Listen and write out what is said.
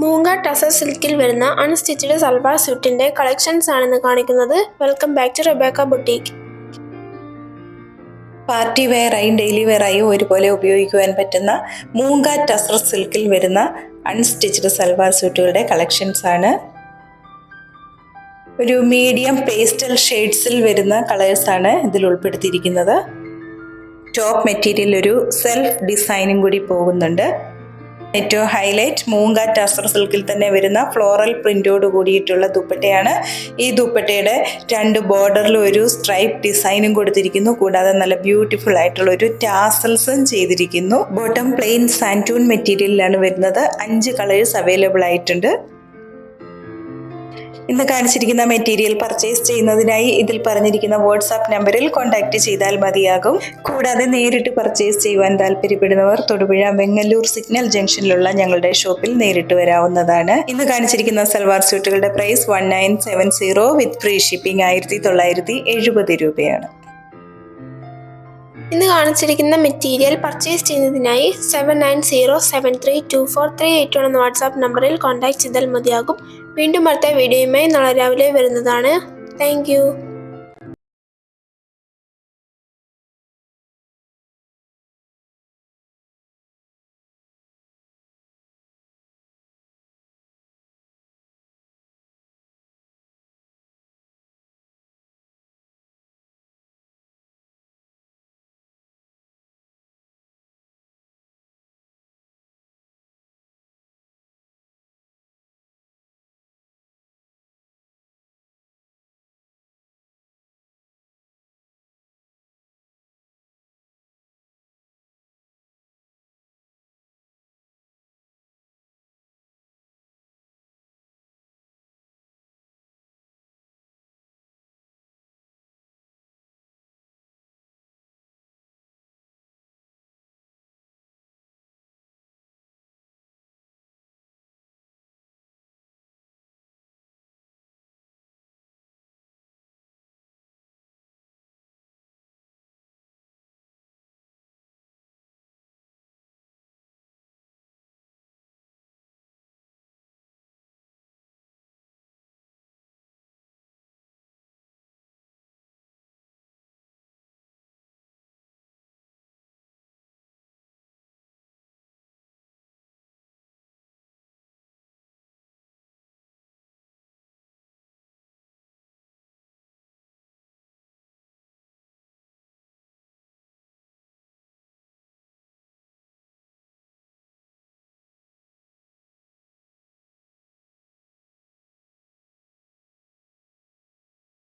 മൂങ്ങ ടസർ സിൽക്കിൽ വരുന്ന അൺസ്റ്റിച്ചഡ് സൽവാർ സ്യൂട്ടിന്റെ കളക്ഷൻസ് ആണെന്ന് കാണിക്കുന്നത്. Welcome back to Rebecca boutique. Party വെയറായും ഡെയിലി വെയറായും ഒരുപോലെ ഉപയോഗിക്കുവാൻ പറ്റുന്ന മൂങ്ങ ടസർ സിൽക്കിൽ വരുന്ന അൺസ്റ്റിച്ചഡ് സൽവാർ സ്യൂട്ടുകളുടെ കളക്ഷൻസ് ആണ്. ഒരു മീഡിയം പേസ്റ്റൽ ഷെയ്ഡ്സിൽ വരുന്ന കളേഴ്സാണ് ഇതിൽ ഉൾപ്പെടുത്തിയിരിക്കുന്നത്. ടോപ്പ് മെറ്റീരിയൽ ഒരു സെൽഫ് ഡിസൈനും കൂടി പോകുന്നുണ്ട്. ഏറ്റവും ഹൈലൈറ്റ് മൂങ്ങ ടസർ സിൽക്കിൽ തന്നെ വരുന്ന ഫ്ലോറൽ പ്രിന്റോട് കൂടിയിട്ടുള്ള ദുപ്പട്ടയാണ്. ഈ ദുപ്പട്ടയുടെ രണ്ട് ബോർഡറിൽ ഒരു സ്ട്രൈപ്പ് ഡിസൈനും കൊടുത്തിരിക്കുന്നു. കൂടാതെ നല്ല ബ്യൂട്ടിഫുൾ ആയിട്ടുള്ള ഒരു ടാസൽസും ചെയ്തിരിക്കുന്നു. ബോട്ടം പ്ലെയിൻ സാൻറ്റൂൺ മെറ്റീരിയലിലാണ് വരുന്നത്. 5 കളേഴ്സ് അവൈലബിൾ ആയിട്ടുണ്ട്. ഇന്ന് കാണിച്ചിരിക്കുന്ന മെറ്റീരിയൽ പർച്ചേസ് ചെയ്യുന്നതിനായി ഇതിൽ പറഞ്ഞിരിക്കുന്ന വാട്സാപ്പ് നമ്പറിൽ കോൺടാക്ട് ചെയ്താൽ മതിയാകും. കൂടാതെ നേരിട്ട് പർച്ചേസ് ചെയ്യുവാൻ താല്പര്യപ്പെടുന്നവർ തൊടുപുഴ വെങ്ങല്ലൂർ സിഗ്നൽ ജംഗ്ഷനിലുള്ള ഞങ്ങളുടെ ഷോപ്പിൽ നേരിട്ട് വരാവുന്നതാണ്. ഇന്ന് കാണിച്ചിരിക്കുന്ന സൽവാർ സ്യൂട്ടുകളുടെ പ്രൈസ് 1970 വിത്ത് ഫ്രീ ഷിപ്പിംഗ് 1970 രൂപയാണ്. ഇന്ന് കാണിച്ചിരിക്കുന്ന മെറ്റീരിയൽ പർച്ചേസ് ചെയ്യുന്നതിനായി 7907324381 എന്ന വാട്സാപ്പ് നമ്പറിൽ കോൺടാക്ട് ചെയ്താൽ മതിയാകും. വീണ്ടും അടുത്ത വീഡിയോയുമായി നാളെ രാവിലെ വരുന്നതാണ്. Thank you.